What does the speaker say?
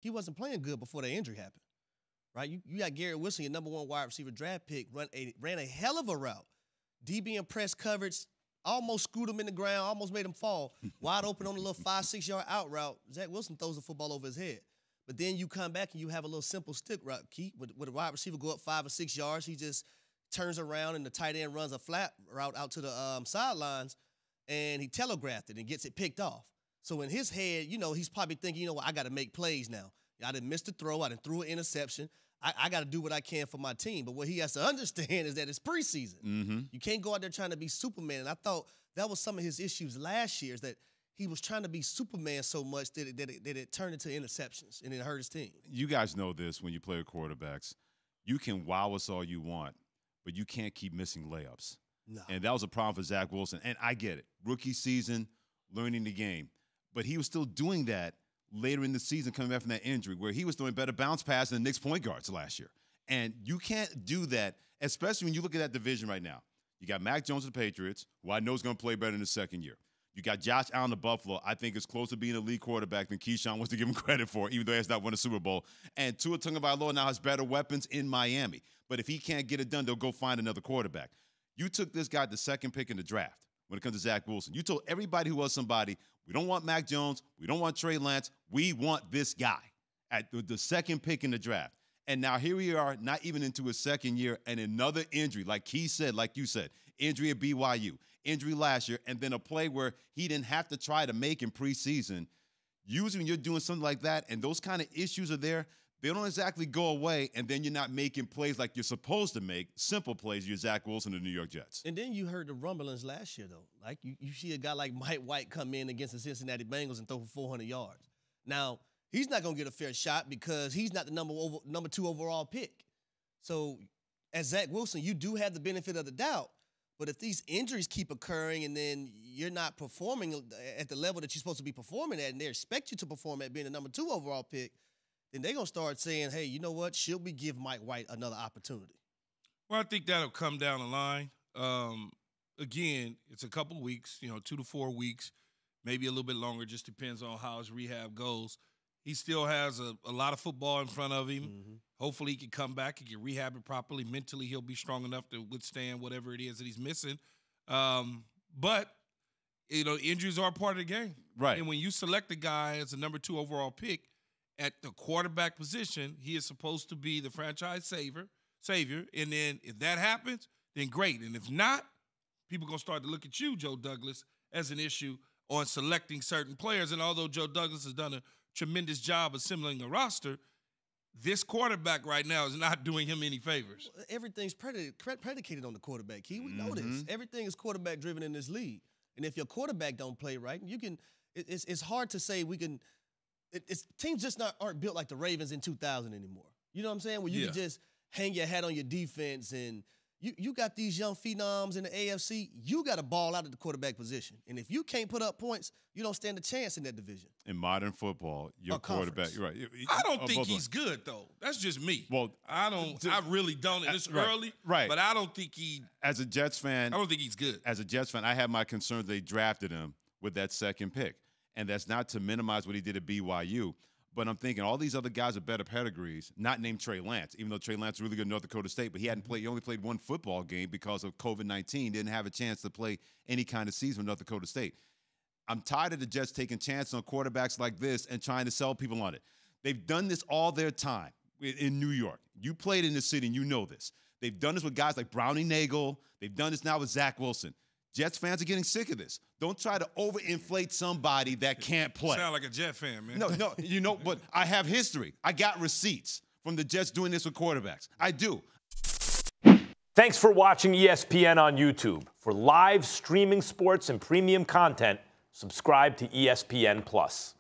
he wasn't playing good before the injury happened, right? You got Garrett Wilson, your #1 wide receiver draft pick, ran a hell of a route. DB in press coverage, almost screwed him in the ground, almost made him fall. Wide open on a little 5-6 yard out route. Zach Wilson throws the football over his head. But then you come back and you have a little simple stick route, Keith, with a wide receiver go up 5 or 6 yards. He just turns around and the tight end runs a flat route out to the sidelines, and he telegraphed it and gets it picked off. So in his head, he's probably thinking, what, I got to make plays now. I didn't miss the throw. I didn't throw an interception. I got to do what I can for my team. But what he has to understand is that it's preseason. Mm-hmm. You can't go out there trying to be Superman. And I thought that was some of his issues last year, is that he was trying to be Superman so much that it turned into interceptions, and it hurt his team. You guys know this when you play with quarterbacks. You can wow us all you want, but you can't keep missing layups. No. And that was a problem for Zach Wilson. And I get it. Rookie season, learning the game. But he was still doing that later in the season coming back from that injury where he was throwing better bounce passes than the Knicks point guards last year. And you can't do that, especially when you look at that division right now. You got Mac Jones of the Patriots, who I know is going to play better in his second year. You got Josh Allen of Buffalo. I think is closer to being a lead quarterback than Keyshawn wants to give him credit for, even though he has not won a Super Bowl. And Tua Tagovailoa now has better weapons in Miami. But if he can't get it done, they'll go find another quarterback. You took this guy the second pick in the draft when it comes to Zach Wilson. You told everybody who was somebody, we don't want Mac Jones, we don't want Trey Lance, we want this guy at the second pick in the draft. And now here we are, not even into his second year, and another injury, like he said, like you said, injury at BYU, injury last year, and then a play where he didn't have to try to make in preseason. Usually when you're doing something like that and those kind of issues are there, they don't exactly go away, and then you're not making plays like you're supposed to make, simple plays, you're Zach Wilson of the New York Jets. And then you heard the rumblings last year, though. Like, you see a guy like Mike White come in against the Cincinnati Bengals and throw for 400 yards. Now, he's not going to get a fair shot because he's not the number 2 overall pick. So, as Zach Wilson, you do have the benefit of the doubt. But if these injuries keep occurring and then you're not performing at the level that you're supposed to be performing at, and they expect you to perform at being the number 2 overall pick, then they're going to start saying, hey, you know what? Should we give Mike White another opportunity? Well, I think that'll come down the line. Again, it's a couple of weeks, 2 to 4 weeks, maybe a little bit longer, just depends on how his rehab goes. He still has a lot of football in front of him. Mm-hmm. Hopefully he can come back, he can rehab it properly. Mentally, he'll be strong enough to withstand whatever it is that he's missing. But, injuries are a part of the game. Right. And when you select a guy as a number 2 overall pick, at the quarterback position, he is supposed to be the franchise savior. And then if that happens, then great. And if not, people are going to start to look at you, Joe Douglas, as an issue on selecting certain players. And although Joe Douglas has done a tremendous job assembling a roster, this quarterback right now is not doing him any favors. Everything's predicated on the quarterback. We know this. Everything is quarterback-driven in this league. And if your quarterback don't play right, it's hard to say we can – teams just aren't built like the Ravens in 2000 anymore. You know what I'm saying? Where you can just hang your hat on your defense, and you got these young phenoms in the AFC. You got to ball out at the quarterback position. And if you can't put up points, you don't stand a chance in that division. In modern football, your quarterback, you're right. I don't think he's good, though. That's just me. Well, I really don't. It's early, right? But I don't think he. As a Jets fan, I don't think he's good. As a Jets fan, I have my concerns they drafted him with that second pick. And that's not to minimize what he did at BYU, but I'm thinking all these other guys with better pedigrees, not named Trey Lance, even though Trey Lance is really good at North Dakota State, but he only played one football game because of COVID-19, didn't have a chance to play any kind of season with North Dakota State. I'm tired of the Jets taking chances on quarterbacks like this and trying to sell people on it. They've done this all their time in New York. You played in the city and you know this. They've done this with guys like Brownie Nagel. They've done this now with Zach Wilson. Jets fans are getting sick of this. Don't try to overinflate somebody that can't play. Sound like a Jet fan, man. No, but I have history. I got receipts from the Jets doing this with quarterbacks. I do. Thanks for watching ESPN on YouTube. For live streaming sports and premium content, subscribe to ESPN+.